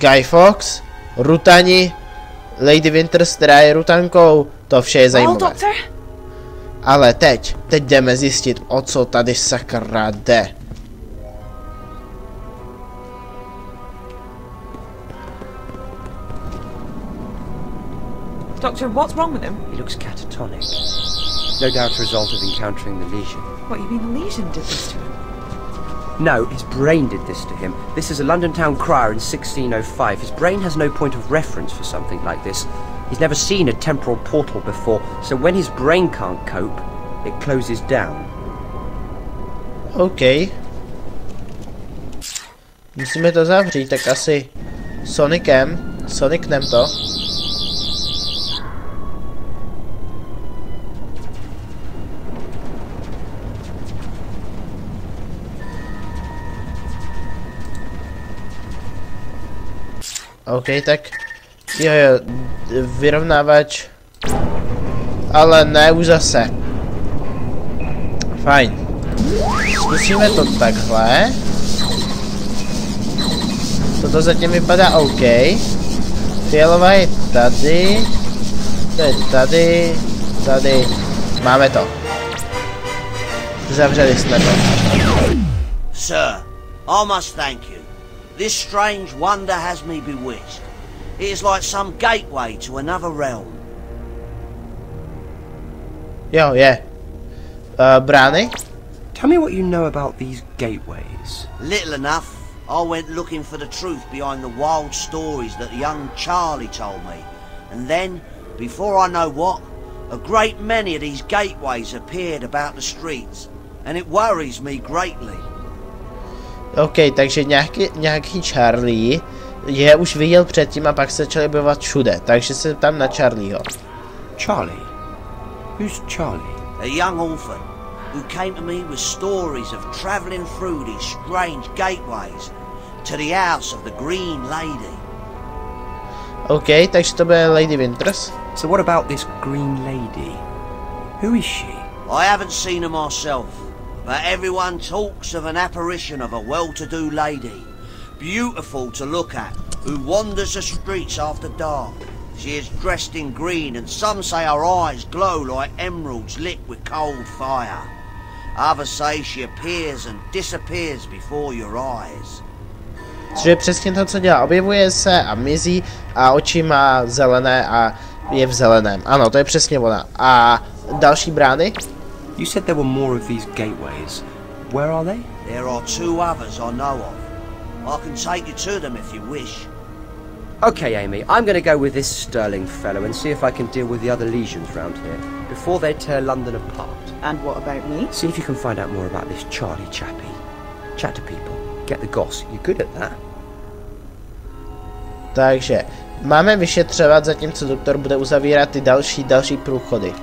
Guy Fawkes, Rutani, Lady Winters, která je Rutankou, to vše je zajímavé. Ale teď jdeme zjistit, o co tady sakra jde. Doctor, what's wrong with him? He looks catatonic. No doubt a result of encountering the lesion. What, you mean the lesion did this to him? No, his brain did this to him. This is a London town crier in 1605. His brain has no point of reference for something like this. He's never seen a temporal portal before, so when his brain can't cope, it closes down. OK. Musíme to zavřít, tak asi Sonicnem to. OK, tak jo, vyrovnávač, ale ne už zase. Fajn. Zkusíme to takhle. Toto zatím vypadá OK. Fialová je tady. To je tady. Máme to. Zavřeli jsme to. Sir, I must thank you. This strange wonder has me bewitched. It is like some gateway to another realm. Jo, je. Brány? Tell me what you know about these gateways. Little enough. I went looking for the truth behind the wild stories that young Charlie told me. And then, before I know what, a great many of these gateways appeared about the streets. And it worries me greatly. OK, takže nějaký Charlie je už viděl předtím a pak se začali objevovat všude, takže se tam na Charlieho. Charlie? Who's Charlie? A young orphan who came to me with stories of travelling through these strange gateways to the house of the Green Lady. OK, takže to bude Lady Winters. So what about this Green Lady? Who is she? I haven't seen her myself. But everyone talks of an apparition of a well-to-do lady, beautiful to look at, who wanders the streets after dark. She is dressed in green, and some say her eyes glow like emeralds lit with cold fire. Others say she appears and disappears before your eyes. Což je přesně to, co dělá. Objevuje se a mizí a oči má zelené a je v zeleném. Ano, to je přesně ona. A další brány? You said there were more of these gateways. Where are they? There are two others I know of. I can take you to them if you wish. Okay, Amy, I'm going to go with this Sterling fellow and see if I can deal with the other legions round here before they tear London apart. And what about me? See if you can find out more about this Charlie chappie. Chat to people. Get the goss. You're good at that. Takže máme vyšetřovat, zatímco doktor bude uzavírat ty další průchody.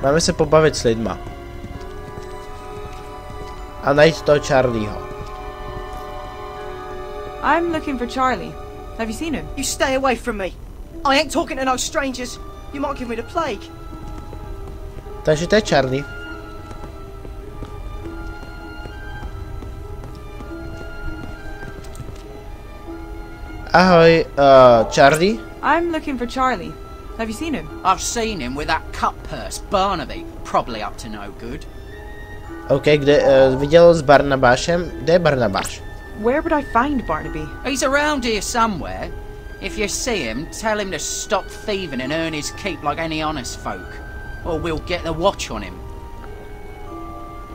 Máme se pobavit s lidma. A najít toho Charlieho. I'm looking for Charlie. Have you seen him? You stay away from me. I ain't talking to no strangers. You might give me the plague. Takže to je Charlie. Ahoj, Charlie? I'm looking for Charlie. Have you seen him? I've seen him with that cut purse, Barnaby. Probably up to no good. OK, kde viděl s Barnabášem? Kde je Barnabáš? Where would I find Barnaby? He's around here somewhere. If you see him, tell him to stop thieving and earn his keep like any honest folk. Or we'll get the watch on him.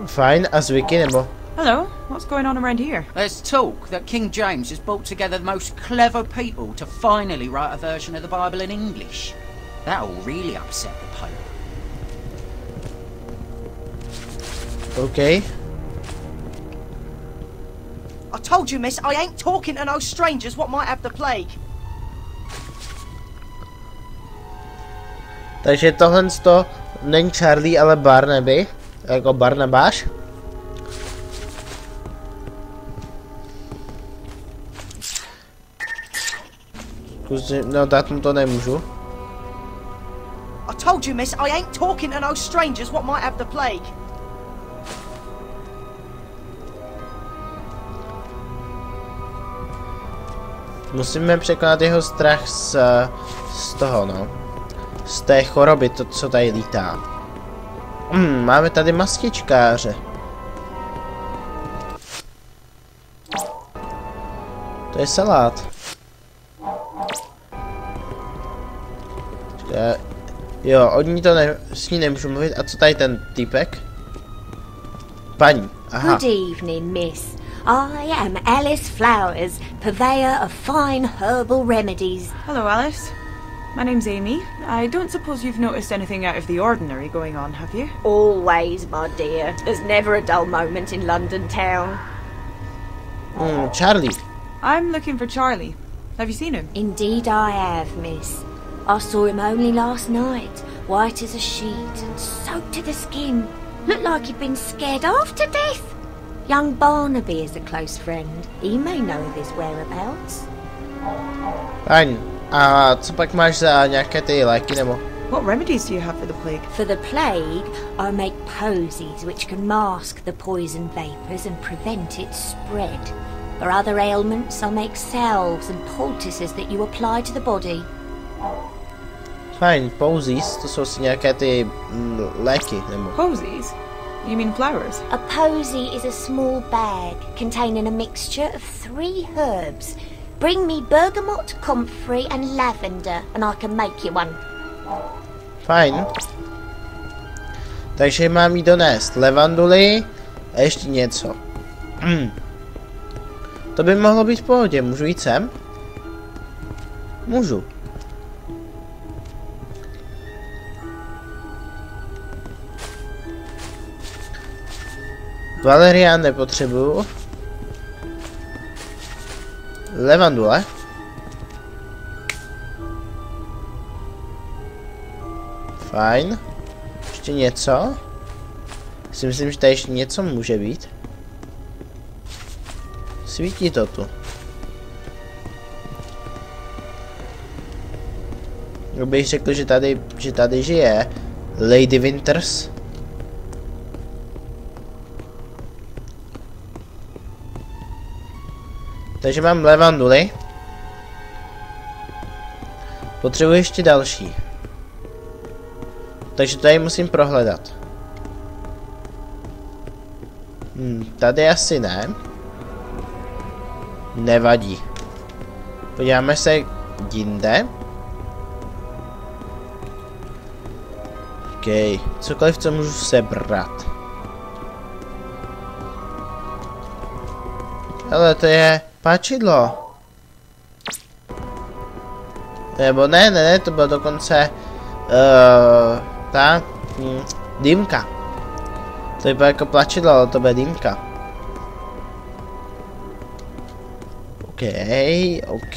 Fajn, a zvyky nebo? Hello, what's going on around here? There's talk that King James has brought together the most clever people to finally write a version of the Bible in English. That'll really upset the Pope. OK. I told you, miss, I ain't talking to no strangers what might have the plague. Takže tohle není Charlie, ale Barnaby. Jako Barnabáš. No, dát mu to nemůžu. I told you, miss, I ain't talking to no strangers what might have the plague. Musíme překonat jeho strach z toho, no. Z té choroby, to, co tady lítá. Máme tady mastičkáře. To je salát. Jo, od ní to s ní nemůžu mluvit. A co tady ten týpek? Paní, aha. Good evening, miss. I am Alice Flowers, purveyor of fine herbal remedies. Hello, Alice. My name's Amy. I don't suppose you've noticed anything out of the ordinary going on, have you? Always, my dear. There's never a dull moment in London town. Charlie. I'm looking for Charlie. Have you seen him? Indeed I have, miss. I saw him only last night, white as a sheet and soaked to the skin. Looked like he'd been scared half to death. Young Barnaby is a close friend. He may know of his whereabouts. Fajn. A co pak máš za nějaké ty léky nebo? What remedies do you have for the plague? For the plague, I make posies which can mask the poison vapours and prevent its spread. For other ailments, I make salves and poultices that you apply to the body. Fajn, posies, to jsou si nějaké ty léky nebo? Posies? You mean flowers? A posy is a small bag containing a mixture of 3 herbs. Bring me bergamot, comfrey and lavender and I can make you one. Fajn. Takže mám jí donést levanduly a ještě něco. To by mohlo být v pohodě. Můžu jít sem? Můžu. Valerián nepotřebuju. Levandule. Fajn. Ještě něco? Si myslím, že tady ještě něco může být. Svítí to tu. Bych řekl, že tady žije Lady Winters. Takže mám levanduly. Potřebuji ještě další. Takže tady musím prohledat. Tady asi ne. Nevadí. Podíváme se jinde. OK. Cokoliv, co můžu sebrat. Ale to je páčidlo. Nebo ne, to bylo dokonce ta dýmka. To je jako plačidlo, ale to bude dýmka. OK.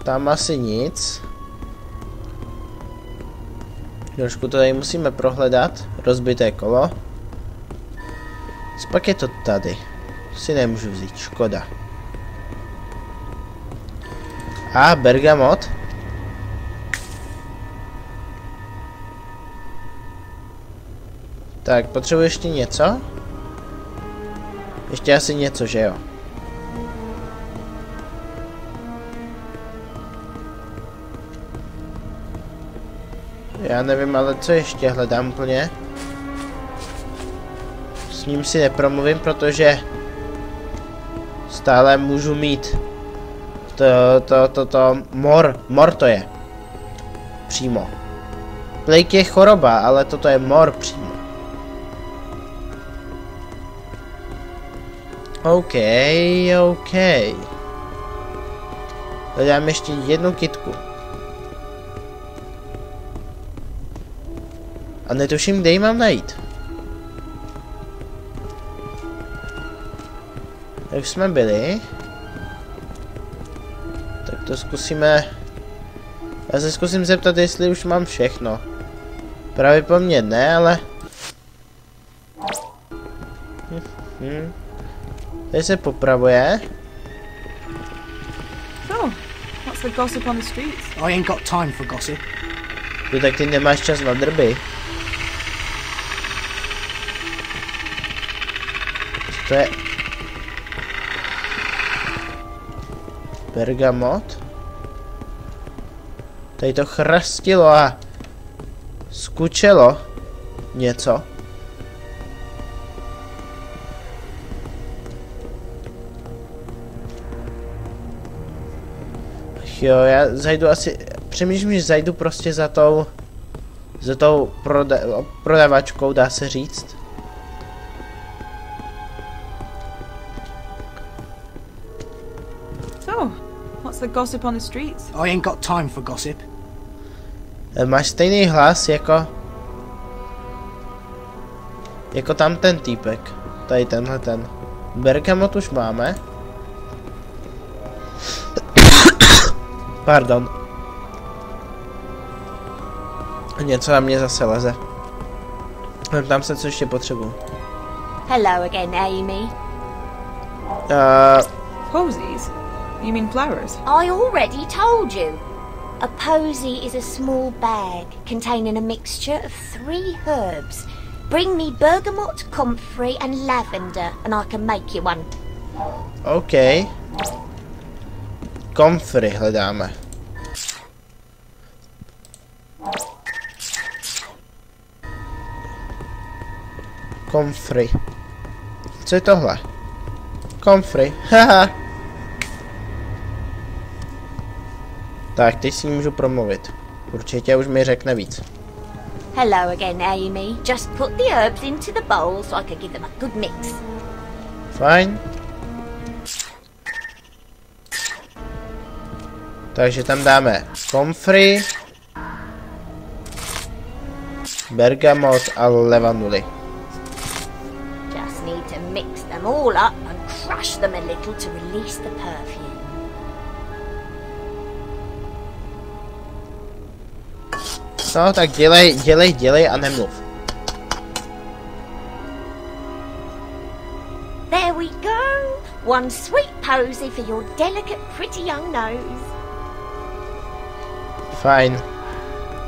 Tam asi nic. Trošku to tady musíme prohledat. Rozbité kolo. Pak je to tady. Si nemůžu vzít, škoda. A bergamot. Tak, potřebuji ještě něco? Ještě asi něco, že jo? Já nevím, ale co ještě hledám úplně? S ním si nepromluvím, protože stále můžu mít mor to je. Přímo. Plague je choroba, ale toto je mor přímo. OK. Hledám ještě jednu kytku. A netuším, kde ji mám najít. Jak jsme byli. Tak to zkusíme. Já se zkusím zeptat, jestli už mám všechno. Právě po mně ne, ale... Tady se popravuje. So, what's the gossip on the streets? I ain't got time for gossip. Jo, tak ty nemáš čas na drby. To je... Bergamot. Tady to chrastilo a skučelo něco. Jo, já zajdu asi, přemýšlím, že zajdu prostě za tou prodavačkou, dá se říct. So, what's the gossip on the streets? I ain't got time for gossip. Máš stejný hlas jako tam ten týpek. Tady tenhle ten. Bergamot už máme. Pardon. Něco na mě zase leze. Tam se co ještě potřebuji. Hello again, Amy. Posies? You mean flowers? I already told you. A posy is a small bag containing a mixture of 3 herbs. Bring me bergamot, comfrey and lavender and I can make you one. OK. Comfrey hledáme. Comfrey. Co je tohle? Comfrey. Haha. Tak, teď si můžu promluvit. Určitě už mi řekne víc. Hello again, Amy. Just put the herbs into the bowl so I can give them a good mix. Fajn. Takže tam dáme comfrey, bergamot a levanduly. Just need to mix them all up and crush them a little to release the perfume. No tak dělej a nemluv. There we go. One sweet posy for your delicate, pretty young nose. Fajn.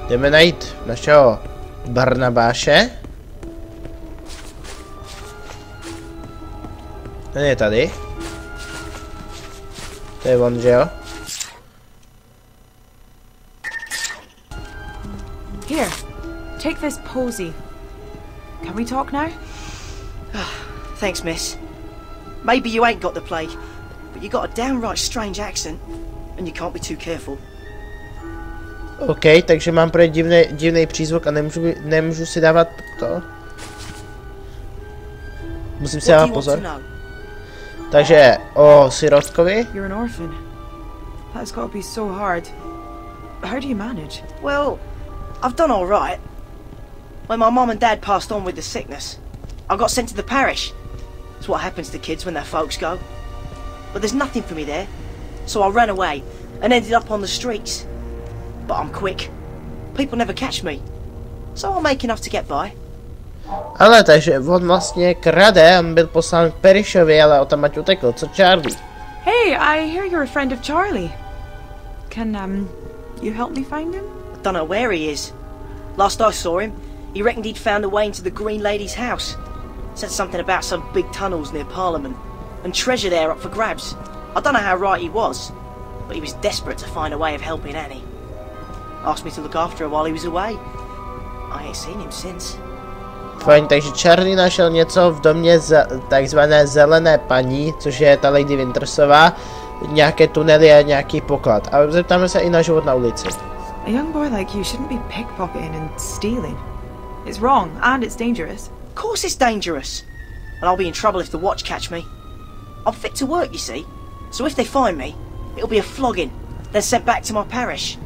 Jdeme najít našeho Barnabáše. Ten je tady. To je on, že jo? Here, take this posy. Can we talk now? Thanks, miss. Maybe you ain't got the plague, but you got a downright strange accent, and you can't be too careful. OK, takže mám pro divný přízvuk a nemůžu si dávat to. Musím si dávat pozor. Takže o sirotkovi. You're an orphan. That's got to be so hard. How do you manage? Well, I've done all right. When my mum and dad passed on with the sickness, I got sent to the parish. It's what happens to kids when their folks go. But there's nothing for me there, so I ran away and ended up on the streets. But I'm quick. People never catch me, so I'll make enough to get by. Ale takže on vlastně krade, on byl poslán k Parishovi, ale odtamať utekl. Co Charlie? Hey, I hear you're a friend of Charlie. Can, you help me find him? I don't know where he is. Last I saw him, he reckoned he'd found a way into the Green Lady's house. Said something about some big tunnels near Parliament, and treasure there up for grabs. I don't know how right he was, but he was desperate to find a way of helping Annie. Asked me to look after her while he was away. I ain't seen him since. Fajn, takže Charlie našel něco v domě takzvané zelené paní, což je ta Lady Wintersová, nějaké tunely a nějaký poklad. A zeptáme se i na život na ulici. A young boy like you shouldn't be pickpocketing and stealing. It's wrong and it's dangerous. Of course it's dangerous. And I'll be in trouble if the watch catch me. I'm fit to work, you see. So if they find me, it'll be a flogging, then sent back to my parish.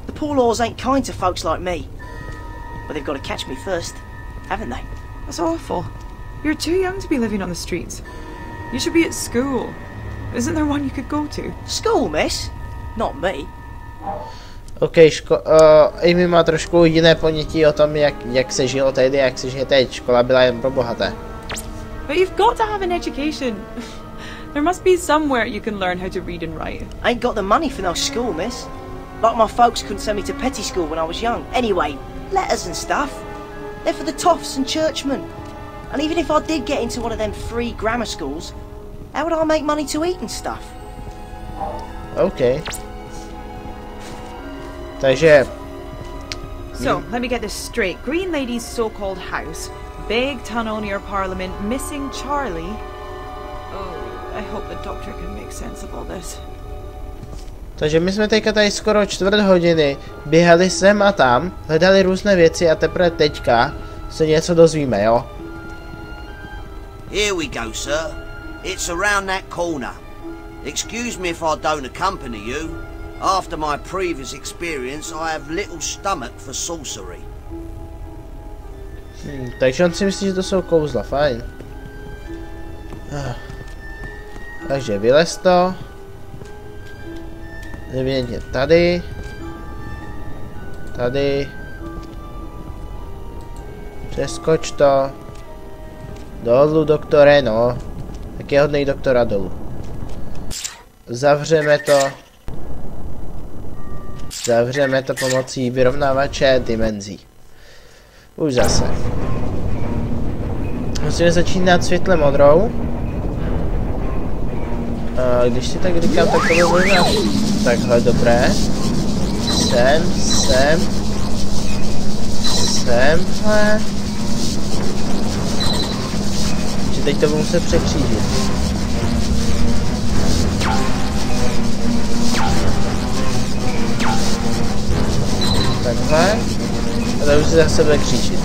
The poor laws ain't kind to folks like me. But they've got to catch me first, haven't they? That's awful. You're too young to be living on the streets. You should be at school. Isn't there one you could go to? School, miss? Not me. OK, Amy má trošku jiné ponětí o tom, jak se žilo tehdy, jak se žije teď. Škola byla jen pro bohaté. But you've got to have an education. There must be somewhere you can learn how to read and write. I ain't got the money for no school, miss. Like my folks couldn't send me to petty school when I was young. Anyway, letters and stuff. They're for the toffs and churchmen. And even if I did get into one of them free grammar schools, how would I make money to eat and stuff? OK. Takže... So, let me get this straight. Green Lady's so-called house, big tunnel near Parliament, missing Charlie. Oh, I hope the doctor can make sense of all this. Takže my jsme teďka tady skoro 4 hodiny běhali sem a tam, hledali různé věci a teprve teďka se něco dozvíme, jo? Here we go, sir. It's around that corner. Excuse me if I don't accompany you. After my previous experience, I have little stomach for sorcery. Takže on si myslí, že to jsou kouzla, fajn. Takže vylez to. Evidentně tady. Tady. Přeskoč to. Dolů, doktore, no. Tak je hodnej doktora dolů. Zavřeme to. Zavřeme to pomocí vyrovnávače dimenzí. Už zase. Musíme začínat světle modrou. A když si tak říkám, tak to možná takhle dobré. Semhle. Že teď to budu muset překřížit. Takhle. A to už si zase bude křížit.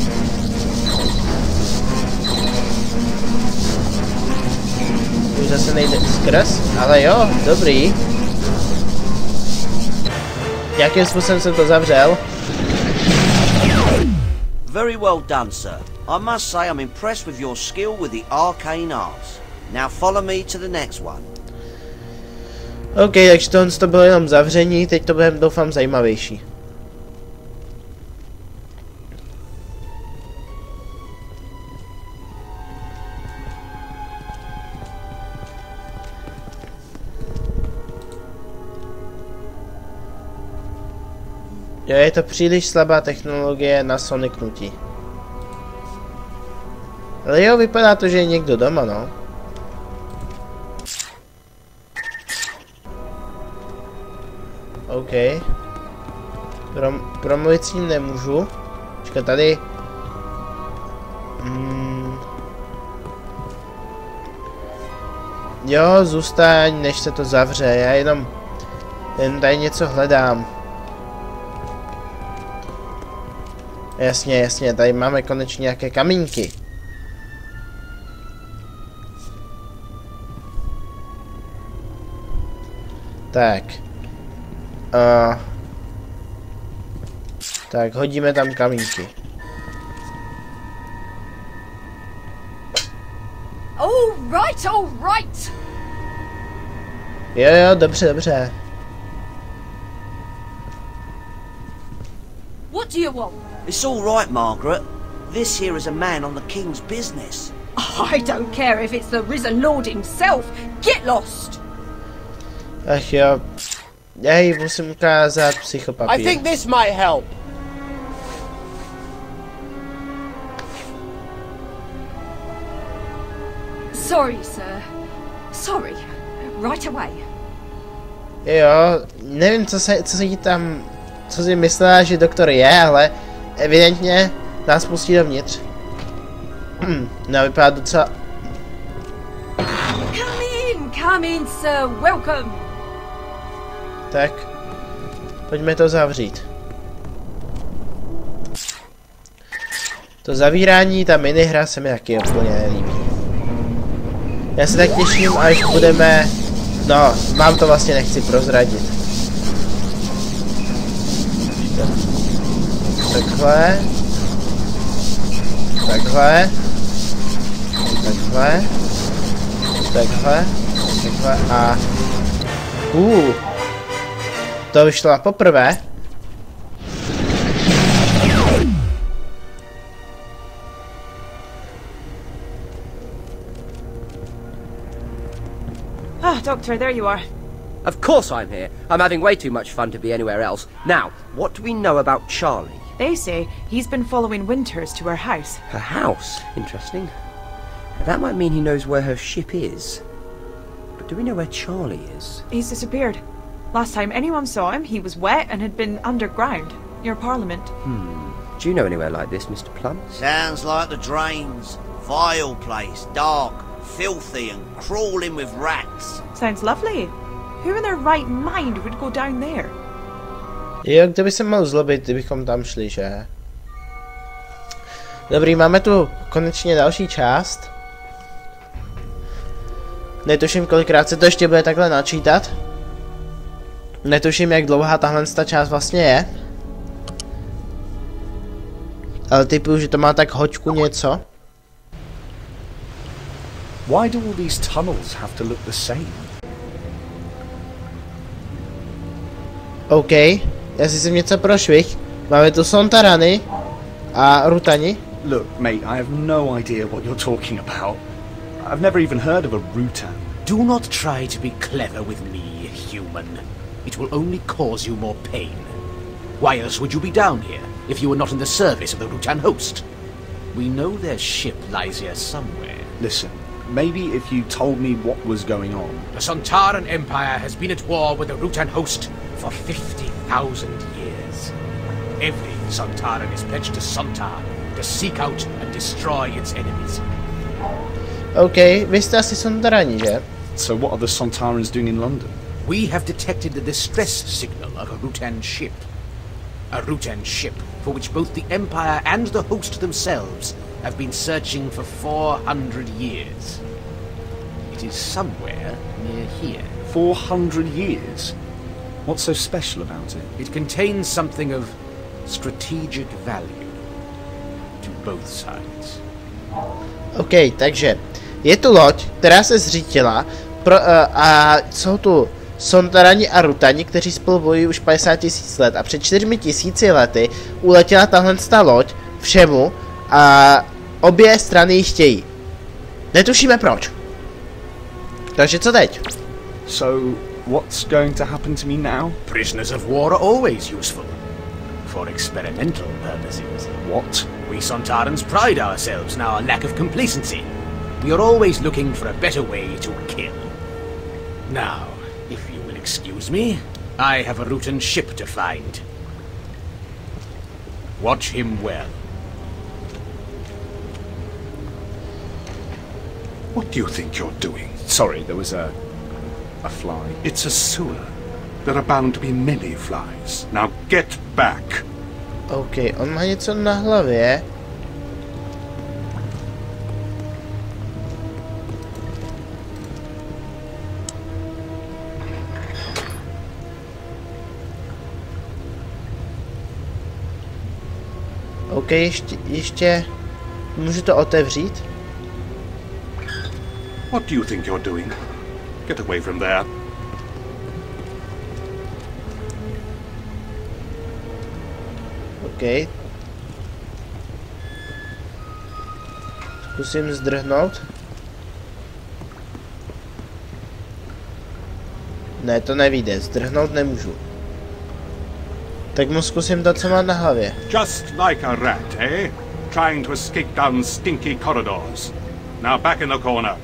Už zase nejde skrz, ale jo, dobrý. Jakým způsobem jsem to zavřel? Very well done, sir. I must say I'm impressed with your skill with the arcane arts. Now follow me to the next one. OK, takže to bylo jenom zavření, teď to bude, doufám, zajímavější. Jo, je to příliš slabá technologie na soniknutí. Ale jo, vypadá to, že je někdo doma, no. OK. Promluvit s ním nemůžu. Počkat, tady. Jo, zůstaň, než se to zavře. Já jenom tady něco hledám. Jasně, jasně, tady máme konečně nějaké kamínky. Tak. Tak, hodíme tam kamínky. All right. Jo, dobře, dobře. What do you want? It's all right, Margaret. This here is a man on the king's business. I don't care if it's the risen lord himself. Get lost. Ach jo. Já jí musím ukázat psychopapír. I think this might help. Sorry, sir. Sorry. Right away. Jo, nevím, co se jí tam, co si myslela, že doktor je, ale evidentně nás pustí dovnitř. No, vypadá docela... Come in, sir. Welcome. Tak, pojďme to zavřít. To zavírání, ta minihra se mi taky úplně nelíbí. Já se tak těším, až budeme... No, vám to vlastně nechci prozradit. Takhle. Takhle. Takhle. Takhle. Takhle a... To vyšlo poprvé. Ah, Doctor, there you are. Of course I'm here. I'm having way too much fun to be anywhere else. Now, what do we know about Charlie? They say he's been following Winters to her house. Her house? Interesting. That might mean he knows where her ship is. But do we know where Charlie is? He's disappeared. Last time anyone saw him, he was wet and had been underground, near Parliament. Do you know anywhere like this, Mr. Plum? Sounds like the drains. Vile place, dark, filthy and crawling with rats. Sounds lovely. Who in their right mind would go down there? Jo, kdyby se mohl zlobit, kdybychom tam šli, že? Dobrý, máme tu konečně další část. Netuším, kolikrát se to ještě bude takhle načítat. Netuším, jak dlouhá tahle část vlastně je. Ale typuju, že to má tak hoďku něco. Why do all these tunnels have to look the same? OK, jestli jsem něco prošvih. Máme tu Sontarany a Rutani. Look, mate, I have no idea what you're talking about. I've never even heard of a Rutan. Do not try to be clever with me, human. It will only cause you more pain. Why else would you be down here, if you were not in the service of the Rutan host? We know their ship lies here somewhere. Listen, maybe if you told me what was going on. The Sontaran Empire has been at war with the Rutan host for 50,000 years. Every Sontaran is pledged to Sontar to seek out and destroy its enemies. OK, vy jste asi Sontarani, že? So what are the Sontarans doing in London? We have detected the distress signal of a Rutan ship. A Rutan ship for which both the Empire and the host themselves have been searching for 400 years. It is somewhere near here. 400 years? What's so special about it? It contains something of strategic value to both sides. OK, takže je tu loď, která se zřítila a jsou tu Sontarani a Rutani, kteří spolu bojují už 50 000 let a před 4 000 lety uletěla tahle loď všemu a obě strany ji chtějí. Netušíme proč. Takže co teď? So, what's going to happen to me now? Prisoners of war are always useful. For experimental purposes. What? We Sontarans pride ourselves in our lack of complacency. We are always looking for a better way to kill. Now, if you will excuse me, I have a Rutan ship to find. Watch him well. What do you think you're doing? Sorry, there was a fly. It's a sewer. There are bound to be many flies. Now get back. OK, on má něco na hlavě. OK, ještě můžu to otevřít? What do you think you're doing? Get away from there. OK. Zkusím zdrhnout. Ne, to nevyjde, zdrhnout nemůžu. Tak mu zkusím to, co má na hlavě. Just like a rat, eh? Trying to escape down stinky corridors. Now back in the corner.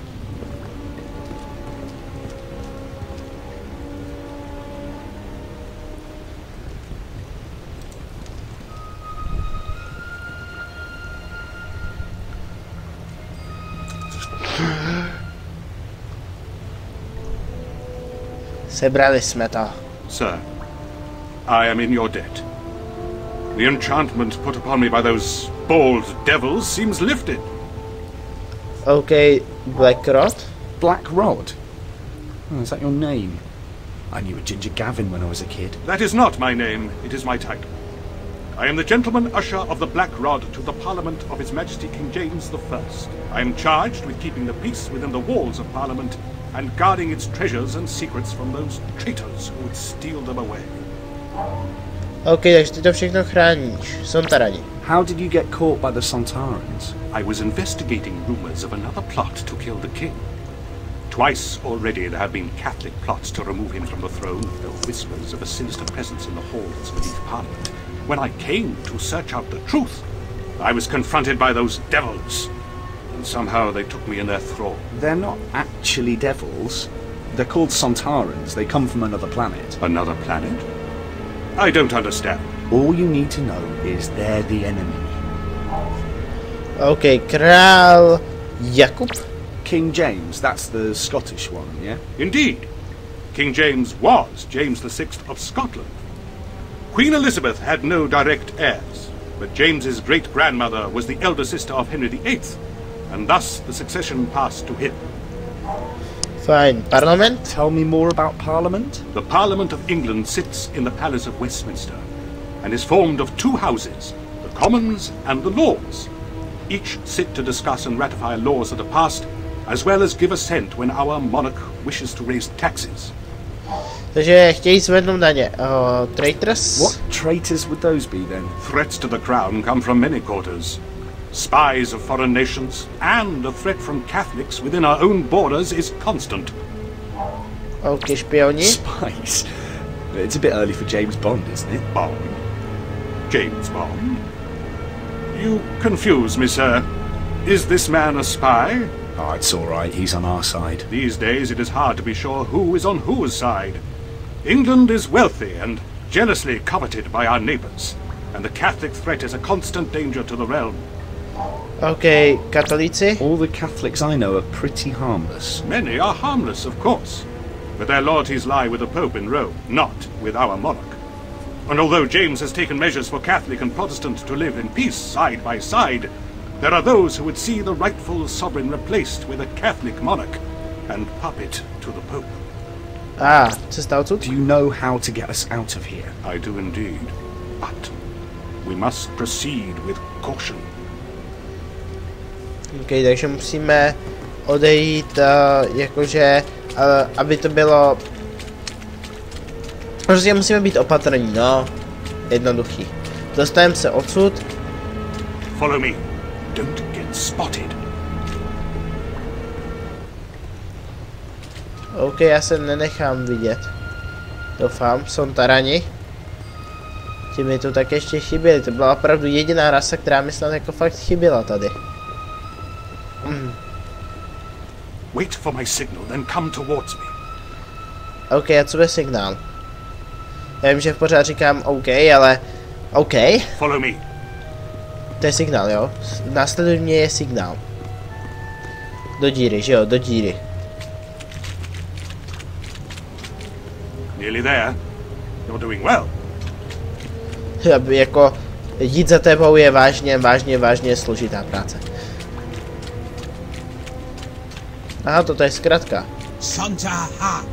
Sebrali jsme to. Sir, I am in your debt. The enchantment put upon me by those bald devils seems lifted. OK, Black Rod? Black Rod? Oh, is that your name? I knew a Ginger Gavin when I was a kid. That is not my name, it is my title. I am the Gentleman Usher of the Black Rod to the Parliament of His Majesty King James I. I am charged with keeping the peace within the walls of Parliament and guarding its treasures and secrets from those traitors who would steal them away. OK, takže ty to všechno chráníš. Sontarani. How did you get caught by the Sontarans? I was investigating rumors of another plot to kill the king. Twice already there have been Catholic plots to remove him from the throne, though whispers of a sinister presence in the halls beneath Parliament. When I came to search out the truth, I was confronted by those devils, and somehow they took me in their thrall. They're not actually devils. They're called Sontarans. They come from another planet. Another planet? I don't understand. All you need to know is they're the enemy. OK, král Jakub? King James, that's the Scottish one, yeah? Indeed. King James was James VI of Scotland. Queen Elizabeth had no direct heirs, but James's great-grandmother was the elder sister of Henry VIII, and thus the succession passed to him. Fine. Parliament? Tell me more about Parliament. The Parliament of England sits in the Palace of Westminster, and is formed of two houses, the Commons and the Lords. Each sit to discuss and ratify laws that are passed, as well as give assent when our monarch wishes to raise taxes. Takže chtějí zvednout daně. Traitors? What traitors would those be then? Threats to the crown come from many quarters. Spies of foreign nations, and the threat from Catholics within our own borders is constant. OK, špioni. Spies? It's a bit early for James Bond, isn't it? Bond? James Bond? You confuse me, sir. Is this man a spy? Oh, it's all right. He's on our side. These days it is hard to be sure who is on whose side. England is wealthy and jealously coveted by our neighbours, and the Catholic threat is a constant danger to the realm. OK, katolíci? All the Catholics I know are pretty harmless. Many are harmless, of course, but their loyalties lie with the Pope in Rome, not with our monarch. And although James has taken measures for Catholic and Protestant to live in peace side by side, there are those who would see the rightful sovereign replaced with a Catholic monarch and puppet to the Pope. Cesta odsud? Do you know how to get us out of here? I do indeed, but we must proceed with caution. OK, takže musíme odejít, jakože, aby to bylo... Prostě musíme být opatrní, no. Jednoduchý. Dostaneme se odsud. Follow me. Don't get spotted. OK, já se nenechám vidět. Doufám, Sontarani. Ti mi tu tak ještě chyběli. To byla opravdu jediná rasa, která mi snad jako fakt chyběla tady. Wait for my signal, then come towards me. OK, a co je signál? Já vím, že pořád říkám OK, ale... OK? Follow me. To je signál, jo? Následuj mě je signál. Do díry, že jo? Do díry. Nearly there. You're doing well. Jako jít za tebou je vážně složitá práce. Aha, toto je zkratka. Sontarha.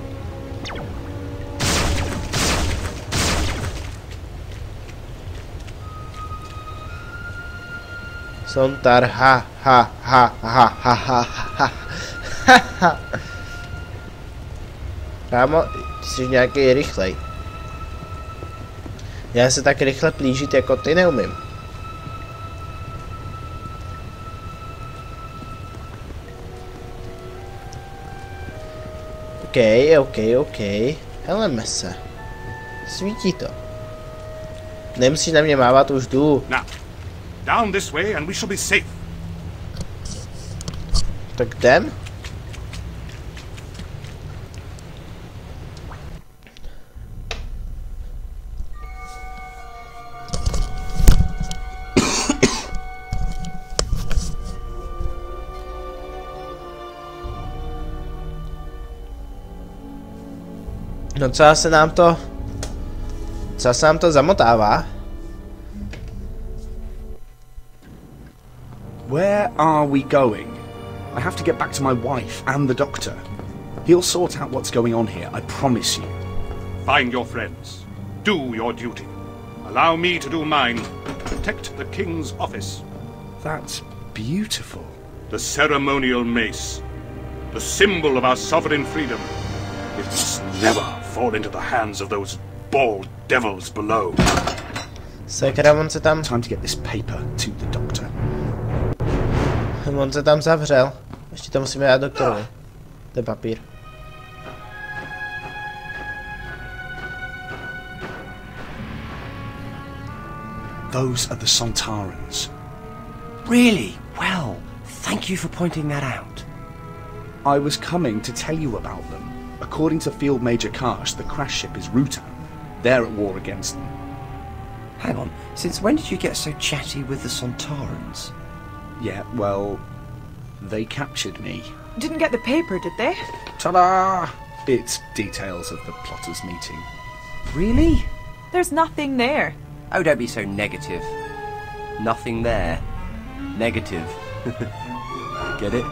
Sontarha, Kámo, ty jsi nějaký rychlej. Já se tak rychle plížit jako ty neumím. OK. Heleme se. Svítí to. Nemusíš na mě mávat, už jdu. Now, down this way and we shall be safe. Tak jdem? No co se nám to zamotává? Where are we going? I have to get back to my wife and the doctor. He'll sort out what's going on here, I promise you. Find your friends. Do your duty. Allow me to do mine. Protect the king's office. That's beautiful. The ceremonial mace. The symbol of our sovereign freedom. It must never fall into the hands of those bald devils below. Sakra, on se tam... Time to get this paper to the doctor. On se tam zavřel. Ještě to musíme dát doktorovi. Ten papír. Those are the Sontarans. Really? Well, thank you for pointing that out. I was coming to tell you about them. According to Field Major Karsh, the crash ship is Rutan. They're at war against them. Hang on, since when did you get so chatty with the Sontarans? Yeah, well, they captured me. Didn't get the paper, did they? Ta-da! It's details of the plotters' meeting. Really? There's nothing there. Oh, don't be so negative. Nothing there. Negative. Get it?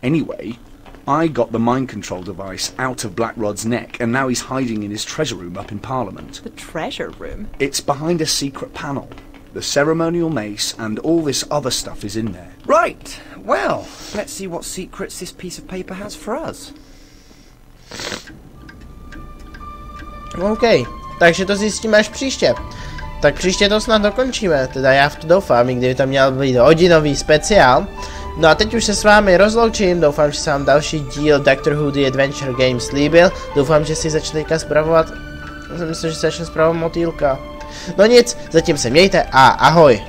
Anyway, I got the mind control device out of Blackrod's neck, and now he's hiding in his treasure room up in Parliament. The treasure room? It's behind a secret panel. The ceremonial mace and all this other stuff is in there. Right. Well, let's see what secrets this piece of paper has for us. OK, takže to zjistíme až příště. Tak příště to snad dokončíme, teda já v to doufám, i kdyby to měl být hodinový speciál. No a teď už se s vámi rozloučím, doufám, že se vám další díl Doctor Who The Adventure Games líbil. Doufám, že si začali spravovat, myslím, že se začne spravovat motýlka. No nic, zatím se mějte a ahoj.